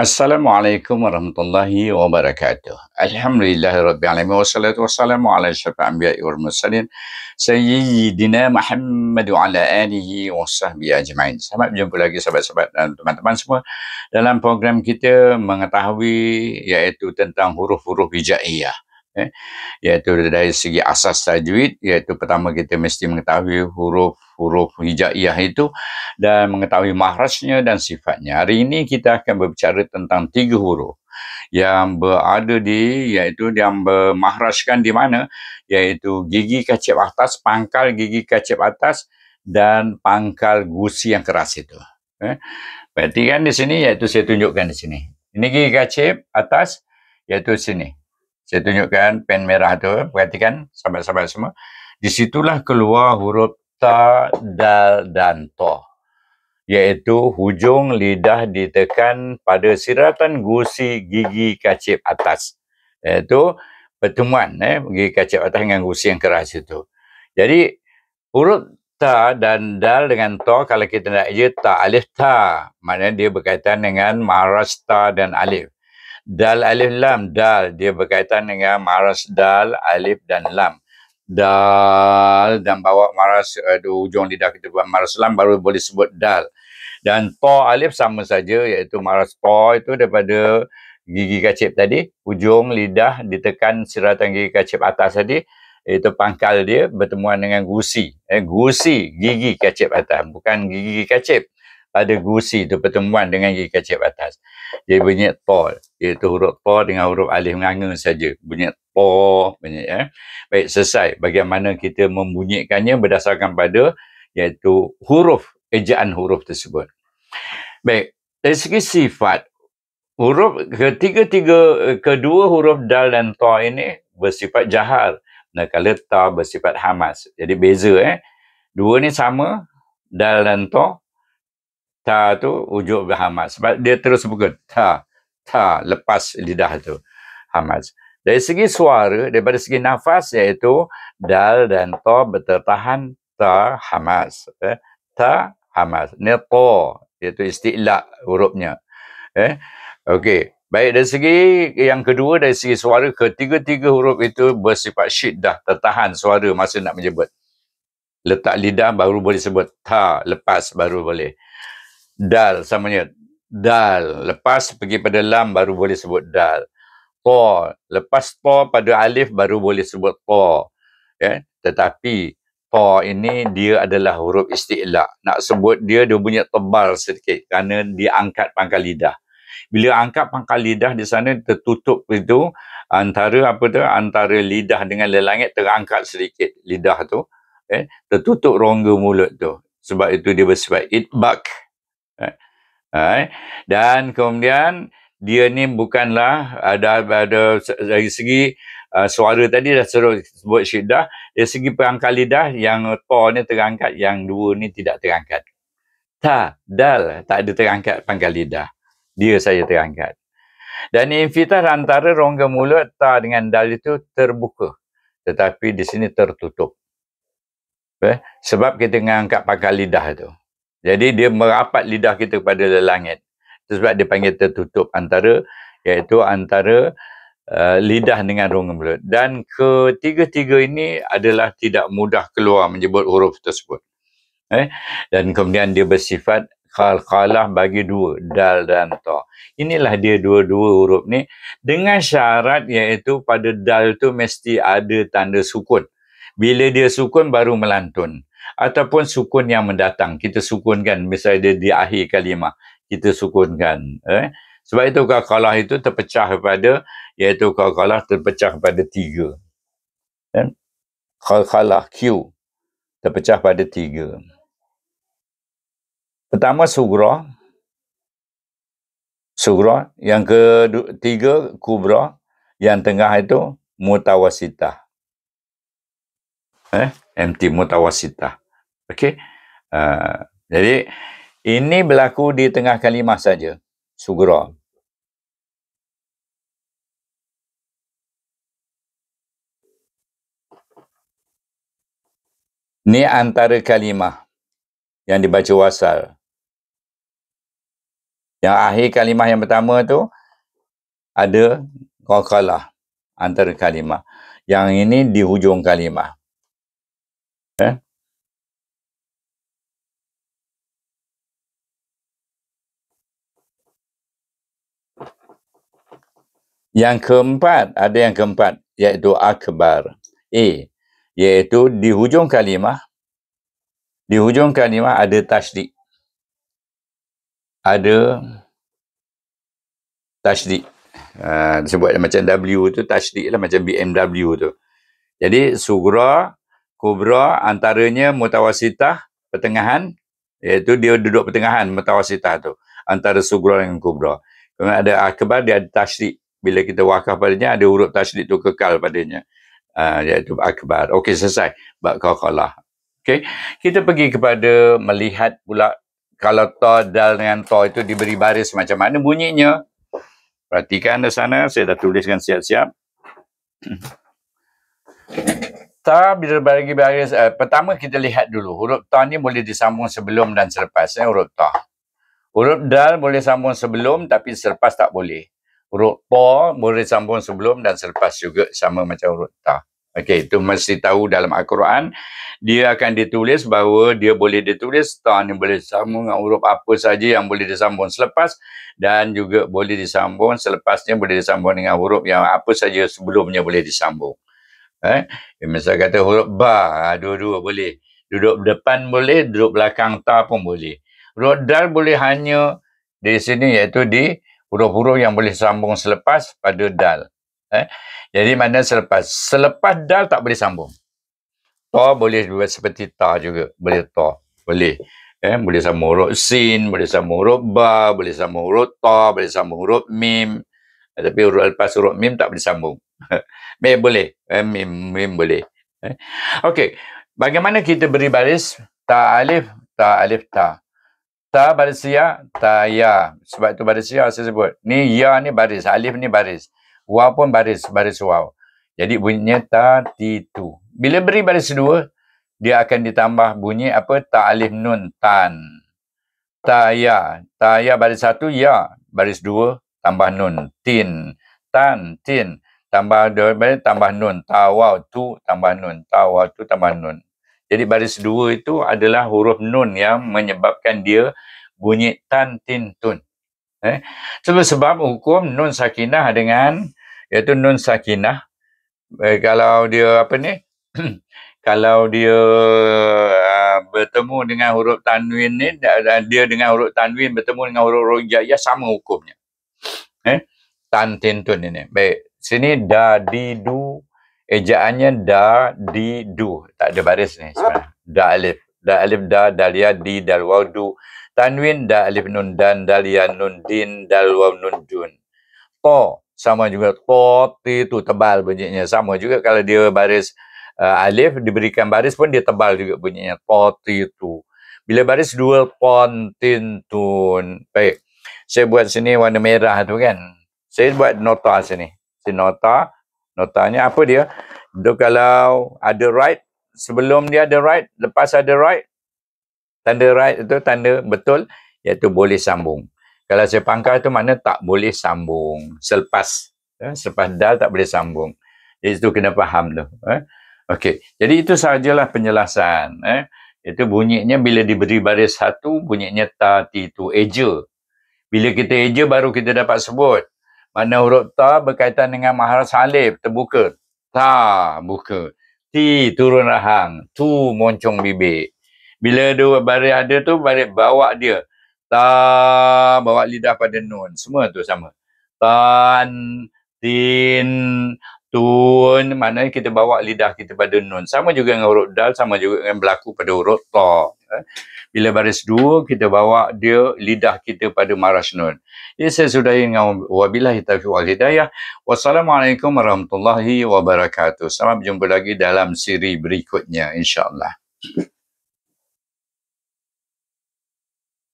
Assalamualaikum warahmatullahi wabarakatuh. Alhamdulillahirabbil alamin wassalatu wassalamu ala asyrafil anbiya'i wal mursalin sayyidina Muhammad wa ala alihi wasahbihi ajmain. Selamat berjumpa lagi sahabat-sahabat dan teman-teman semua dalam program kita mengetahui iaitu tentang huruf-huruf hijaiyah. Iaitu dari segi asas tajwid, iaitu pertama kita mesti mengetahui huruf-huruf hijaiyah itu dan mengetahui makhrajnya dan sifatnya. Hari ini kita akan berbicara tentang 3 huruf yang berada iaitu yang bermakhrajkan di mana, iaitu gigi kacip atas, pangkal gigi kacip atas dan pangkal gusi yang keras itu. Perhatikan di sini, iaitu saya tunjukkan di sini. Ini gigi kacip atas, iaitu sini. Saya tunjukkan pen merah tu, perhatikan sahabat-sahabat semua. Di situlah keluar huruf ta, dal dan to. Iaitu hujung lidah ditekan pada siratan gusi gigi kacip atas. Iaitu pertemuan gigi kacip atas dengan gusi yang keras itu. Jadi huruf ta dan dal dengan to, kalau kita nak je ta alif ta, maknanya dia berkaitan dengan makhraj ta dan alif. Dal alif lam, dal dia berkaitan dengan makhraj dal, alif dan lam. Dal dan bawa makhraj hujung lidah kita buat makhraj lam baru boleh sebut dal. Dan to alif sama saja, iaitu makhraj to itu daripada gigi kacip tadi, hujung lidah ditekan siratan gigi kacip atas tadi, iaitu pangkal dia bertemuan dengan gusi. Gusi gigi kacip atas, bukan gigi kacip. Pada gusi itu pertemuan dengan gigi kacip atas. Dia bunyi to, iaitu huruf to dengan huruf alif nganga saja. Bunyi to, bunyi Baik, selesai. Bagaimana kita membunyikannya berdasarkan pada iaitu huruf, ejaan huruf tersebut. Baik, dari segi sifat, huruf kedua huruf dal dan to ini bersifat jahar. Manakala ta bersifat hamas. Jadi beza Dua ni sama, dal dan to. Ta tu hujung berhamas. Sebab dia terus sebut ta, lepas lidah tu hamas. Dari segi suara, daripada segi nafas, iaitu dal dan to bertertahan ta hamas. Ta hamas. Ni to, iaitu isti'la hurufnya. Okey. Baik, dari segi yang kedua, dari segi suara, ketiga-tiga huruf itu bersifat syiddah, tertahan suara masa nak menyebut. Letak lidah baru boleh sebut ta, lepas baru boleh. Dal samanya, dal lepas pergi pada lam baru boleh sebut dal. To, lepas to pada alif baru boleh sebut to. Tetapi to ini dia adalah huruf isti'la. Nak sebut dia bunyi tebal sedikit kerana dia angkat pangkal lidah. Bila angkat pangkal lidah di sana tertutup itu antara antara lidah dengan lelangit terangkat sedikit lidah tu, tertutup rongga mulut tu. Sebab itu dia bersifat itbak. Dan kemudian dia ni bukanlah ada dari segi suara tadi dah sebut syiddah, dari segi pangkal lidah yang to ni terangkat, yang dua ni tidak terangkat. Ta, dal tak ada terangkat pangkal lidah, dia saja terangkat. Dan infitah antara rongga mulut ta dengan dal itu terbuka, tetapi di sini tertutup. Sebab kita mengangkat pangkal lidah tu. Jadi dia merapat lidah kita kepada lelangit. Sebab dia panggil tertutup iaitu antara lidah dengan rongga mulut. Dan ketiga-tiga ini adalah tidak mudah keluar menyebut huruf tersebut. Dan kemudian dia bersifat qalqalah bagi dua, dal dan to. Inilah dia dua-dua huruf ni dengan syarat iaitu pada dal tu mesti ada tanda sukun. Bila dia sukun baru melantun. Ataupun sukun yang mendatang. Kita sukunkan. Misalnya dia di akhir kalimah. Kita sukunkan. Sebab itu qalqalah itu terpecah kepada, iaitu qalqalah terpecah kepada 3. Qalqalah Q terpecah pada 3. Pertama sugra. Yang ketiga kubra. Yang tengah itu mutawasitah. MT mutawasitah. Okey. Jadi ini berlaku di tengah kalimah saja. Sugra. Ni antara kalimah yang dibaca wasal. Yang akhir kalimah yang pertama tu ada qalqalah antara kalimah. Yang ini di hujung kalimah. Yang keempat, ada yang keempat, iaitu akbar. Iaitu di hujung kalimah ada tasydid. Ada tasydid. Disebut macam W tu tasydid lah, macam BMW tu. Jadi sughra, kubra, antaranya mutawasitah, pertengahan, iaitu dia duduk pertengahan mutawasitah tu, antara sughra dengan kubra. Kemudian ada akbar, dia ada tasydid. Bila kita wakaf padanya, ada huruf tasydid tu kekal padanya. Iaitu akbar. Okey, selesai. Bab qalqalah. Okey, kita pergi kepada melihat pula kalau ta, dal dengan ta itu diberi baris macam mana bunyinya. Perhatikan di sana, saya dah tuliskan siap-siap. Ta bila bagi baris, pertama kita lihat dulu. Huruf ta ni boleh disambung sebelum dan selepas. Huruf ta. Huruf dal boleh sambung sebelum tapi selepas tak boleh. Huruf ta boleh sambung sebelum dan selepas juga, sama macam huruf ta. Okey, itu mesti tahu dalam Al-Quran. Dia akan ditulis bahawa dia boleh ditulis ta ni boleh sambung dengan huruf apa saja yang boleh disambung selepas, dan juga boleh disambung selepasnya boleh disambung dengan huruf yang apa saja sebelumnya boleh disambung. Misal kata huruf ba, dua-dua boleh. Duduk depan boleh, duduk belakang ta pun boleh. Huruf dal boleh hanya di sini, iaitu di huruf-huruf yang boleh sambung selepas pada dal. Jadi mana selepas dal tak boleh sambung. Ta boleh buat seperti ta juga, boleh ta, boleh. Boleh sambung huruf sin, boleh sambung huruf ba, boleh sambung huruf ta, boleh sambung huruf mim. Tapi huruf lepas huruf mim tak boleh sambung. Mim boleh, mim boleh. Okey, bagaimana kita beri baris? Ta alif, ta. Ta baris ya, ta ya. Sebab tu baris ya saya sebut. Ni ya ni baris, alif ni baris. Waw pun baris waw. Jadi bunyinya ta, ti, tu. Bila beri baris dua, dia akan ditambah bunyi apa? Ta alif nun, tan. Ta ya baris satu, ya. Baris dua, tambah nun, tin. Tan, tin. Tambah dua baris, tambah nun. Ta, waw, tu, tambah nun. Ta, waw, tu, tambah nun. Jadi baris dua itu adalah huruf nun yang menyebabkan dia bunyi tan, tin, tun. Sebab hukum nun sakinah dengan, iaitu nun sakinah, kalau dia apa ni, kalau dia bertemu dengan huruf tanwin ni, dia dengan huruf tanwin bertemu dengan huruf hijaiyah, sama hukumnya. Tan, tin, tun ini. Baik, sini da, di, du. Ejaannya da, di, du. Tak ada baris ni sebenarnya. Da alif, da, dal ya, di, dal waw, du. Tanwin, da alif nun, dan, dal ya, nun, din, dal waw, nun, dun. Ta, sama juga. Ta, ti, tu, tebal bunyinya. Sama juga kalau dia baris alif, diberikan baris pun dia tebal juga bunyinya. Ta, ti, tu. Bila baris dua, pon, tin, tun. Baik, saya buat sini warna merah tu kan. Saya buat nota sini. Sini notanya apa dia? Itu kalau ada right, sebelum dia ada right, lepas ada right, tanda right itu tanda betul, iaitu boleh sambung. Kalau saya pangkal itu makna tak boleh sambung. Selepas dal tak boleh sambung. Jadi itu kena faham tu. Okey, jadi itu sahajalah penjelasan. Itu bunyinya bila diberi baris satu, bunyinya ta, ti, tu, eja. Bila kita eja baru kita dapat sebut. Mana huruf ta berkaitan dengan makhraj alif, terbuka. Ta, buka. Ti, turun rahang. Tu, moncong bibir. Bila dua baris ada tu, baris bawa dia. Ta, bawa lidah pada nun. Semua tu sama. Tan, tin, tun. Maknanya kita bawa lidah kita pada nun. Sama juga dengan huruf dal, sama juga dengan berlaku pada huruf ta. Bila baris dua, kita bawa dia lidah kita pada maraj nun. Jadi saya sudahi dengan wabillahi taufiq wal hidayah. Wassalamualaikum warahmatullahi wabarakatuh. Sampai berjumpa lagi dalam siri berikutnya, insya-Allah.